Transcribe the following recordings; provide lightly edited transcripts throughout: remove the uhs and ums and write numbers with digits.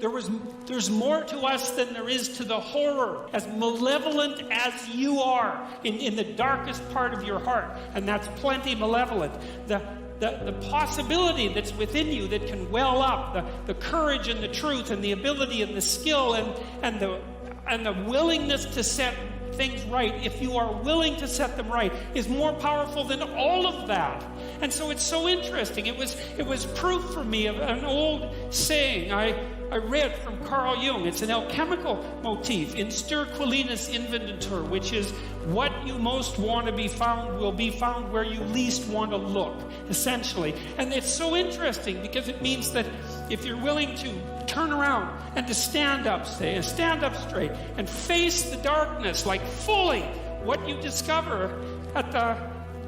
there's more to us than there is to the horror, as malevolent as you are in the darkest part of your heart, and that's plenty malevolent. The possibility that's within you that can well up, the courage and the truth and the ability and the skill and the willingness to set things right, if you are willing to set them right, is more powerful than all of that. And so it's so interesting. It was proof for me of an old saying I read from Carl Jung. It's an alchemical motif, in stir qualinus inventur, which is what you most want to be found will be found where you least want to look, essentially. And it's so interesting because it means that if you're willing to turn around and to stand up straight and face the darkness like fully, what you discover at the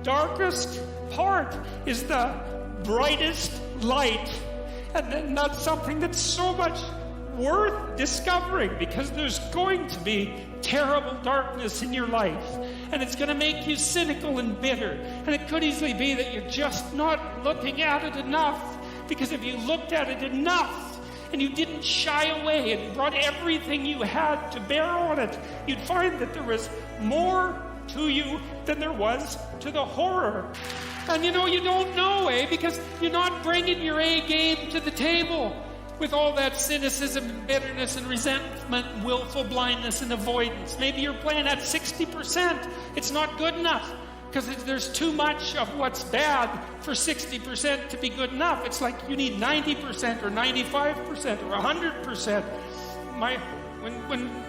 darkest part is the brightest light. And that's something that's so much worth discovering, because there's going to be terrible darkness in your life, and it's going to make you cynical and bitter, and it could easily be that you're just not looking at it enough, because if you looked at it enough and you didn't shy away and brought everything you had to bear on it, you'd find that there was more to you than there was to the horror. And you don't know, because you're not bringing your A game to the table with all that cynicism and bitterness and resentment, willful blindness and avoidance. Maybe you're playing at 60%. It's not good enough, because there's too much of what's bad for 60% to be good enough. It's like you need 90% or 95% or 100%.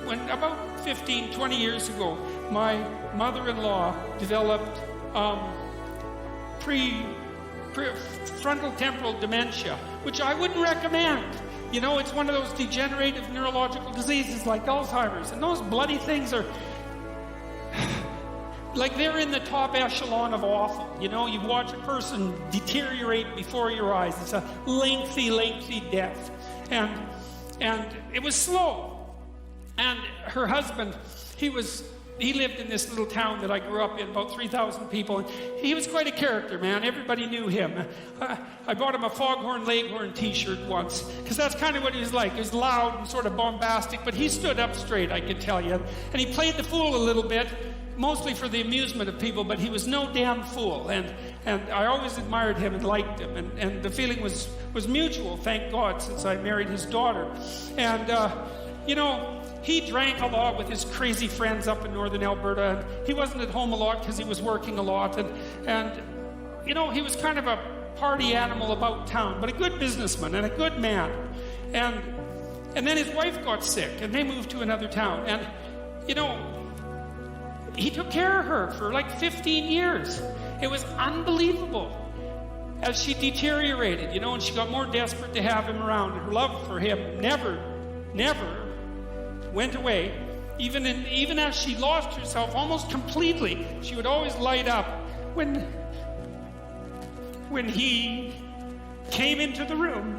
When about 15, 20 years ago, my mother-in-law developed prefrontal temporal dementia, which I wouldn't recommend. It's one of those degenerative neurological diseases like Alzheimer's, and those bloody things are like they're in the top echelon of awful. You watch a person deteriorate before your eyes. It's a lengthy death, and it was slow. And her husband, he lived in this little town that I grew up in, about 3,000 people. And he was quite a character, man. Everybody knew him. I bought him a Foghorn Leghorn t-shirt once, because that's kind of what he was like. He was loud and sort of bombastic, but he stood up straight, I can tell you. And he played the fool a little bit, mostly for the amusement of people, but he was no damn fool. And I always admired him and liked him. And the feeling was mutual, thank God, since I married his daughter. And, he drank a lot with his crazy friends up in northern Alberta. And he wasn't at home a lot because he was working a lot. And he was kind of a party animal about town, but a good businessman and a good man. And then his wife got sick, and they moved to another town. And, he took care of her for like 15 years. It was unbelievable. As she deteriorated, and she got more desperate to have him around. Her love for him never went away. Even as she lost herself almost completely, she would always light up when he came into the room,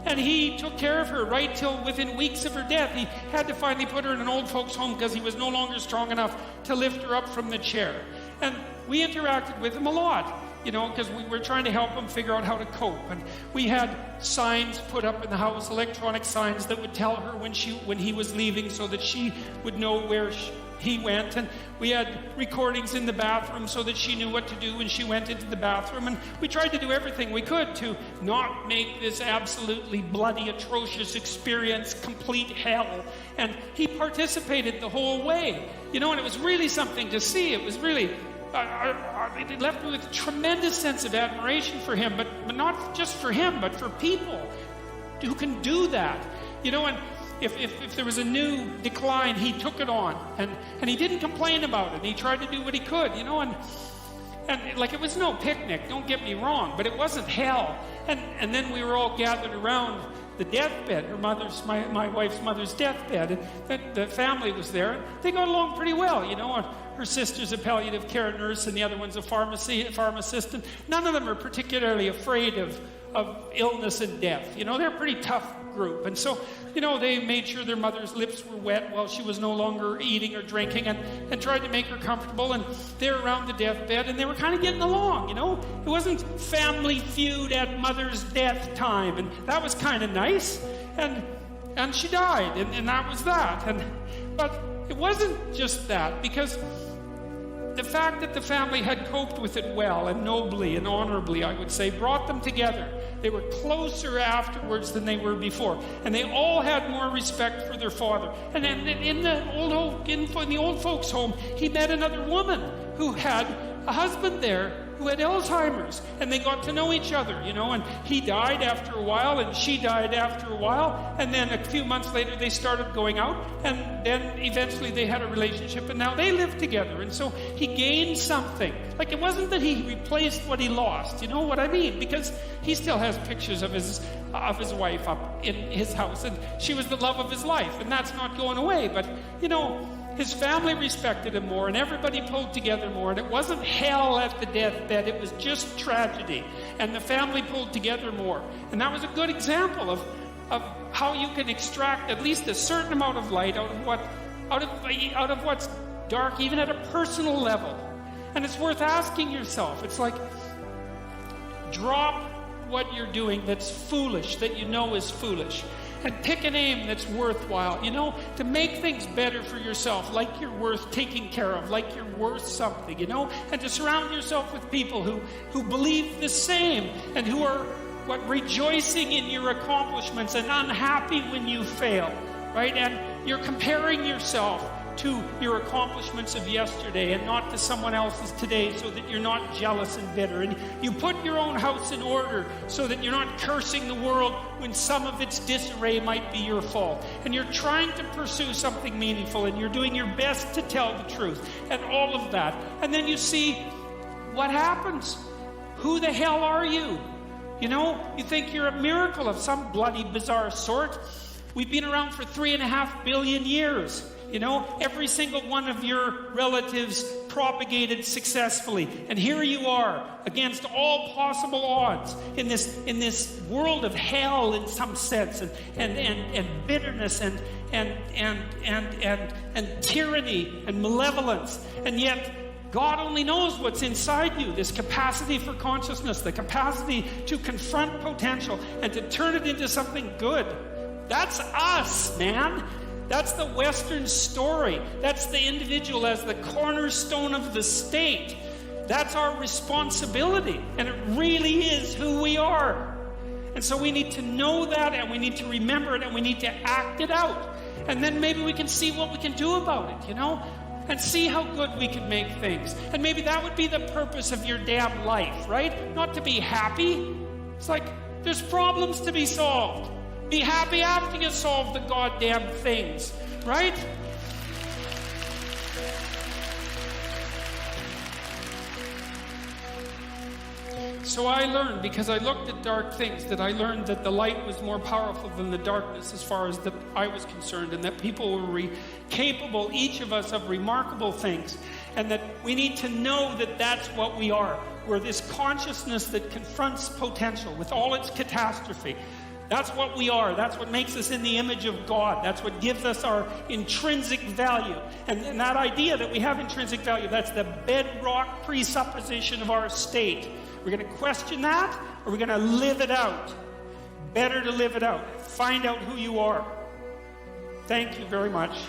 and he took care of her right till within weeks of her death. He had to finally put her in an old folks home because he was no longer strong enough to lift her up from the chair. And we interacted with him a lot, because we were trying to help him figure out how to cope. And we had signs put up in the house, electronic signs that would tell her when he was leaving, so that she would know where he went. And we had recordings in the bathroom so that she knew what to do when she went into the bathroom. And we tried to do everything we could to not make this absolutely bloody, atrocious experience complete hell. And he participated the whole way, and it was really something to see. It was really it left me with a tremendous sense of admiration for him, but not just for him, but for people who can do that. And if there was a new decline, he took it on, and he didn't complain about it. He tried to do what he could, and like it was no picnic, don't get me wrong, but it wasn't hell. And then we were all gathered around the deathbed, my wife's mother's deathbed, and the family was there. They got along pretty well, Her sister's a palliative care nurse, and the other one's a pharmacist, and none of them are particularly afraid of illness and death. They're a pretty tough group. And so, they made sure their mother's lips were wet while she was no longer eating or drinking, and tried to make her comfortable. And they were around the deathbed, and they were kind of getting along, It wasn't Family Feud at mother's death time, and that was kind of nice. And And she died, and that was that. But it wasn't just that, because the fact that the family had coped with it well and nobly and honorably, I would say, brought them together. They were closer afterwards than they were before. And they all had more respect for their father. And then in the old folks' home, he met another woman who had a husband there who had Alzheimer's, and they got to know each other, and he died after a while, and she died after a while, and then a few months later they started going out, and then eventually they had a relationship, and now they live together. And so he gained something. Like, it wasn't that he replaced what he lost, you know what I mean? Because he still has pictures of his wife up in his house, and she was the love of his life, and that's not going away. But his family respected him more, and everybody pulled together more, and it wasn't hell at the deathbed, it was just tragedy, and the family pulled together more. And that was a good example of how you can extract at least a certain amount of light out of what's dark, even at a personal level. And it's worth asking yourself. It's like, drop what you're doing that's foolish, that you know is foolish, and pick an aim that's worthwhile, to make things better for yourself, like you're worth taking care of, like you're worth something, and to surround yourself with people who believe the same, and who are rejoicing in your accomplishments and unhappy when you fail, right? And you're comparing yourself to your accomplishments of yesterday and not to someone else's today, so that you're not jealous and bitter. And you put your own house in order so that you're not cursing the world when some of its disarray might be your fault. And you're trying to pursue something meaningful, and you're doing your best to tell the truth, and all of that. And then you see what happens. Who the hell are you? You think you're a miracle of some bloody bizarre sort. We've been around for 3.5 billion years. Every single one of your relatives propagated successfully. And here you are, against all possible odds, in this world of hell in some sense, and bitterness and tyranny and malevolence. And yet God only knows what's inside you, this capacity for consciousness, the capacity to confront potential and to turn it into something good. That's us, man. That's the Western story. That's the individual as the cornerstone of the state. That's our responsibility, and it really is who we are. And so we need to know that, and we need to remember it, and we need to act it out. And then maybe we can see what we can do about it, and see how good we can make things. And maybe that would be the purpose of your damn life, right? Not to be happy. It's like, there's problems to be solved. Be happy after you solve the goddamn things, right? So I learned, because I looked at dark things, that I learned that the light was more powerful than the darkness as far as that I was concerned, and that people were capable, each of us, of remarkable things, and that we need to know that that's what we are. We're this consciousness that confronts potential with all its catastrophe. That's what we are. That's what makes us in the image of God. That's what gives us our intrinsic value. And that idea that we have intrinsic value, that's the bedrock presupposition of our state. We're going to question that, or we're going to live it out. Better to live it out. Find out who you are. Thank you very much.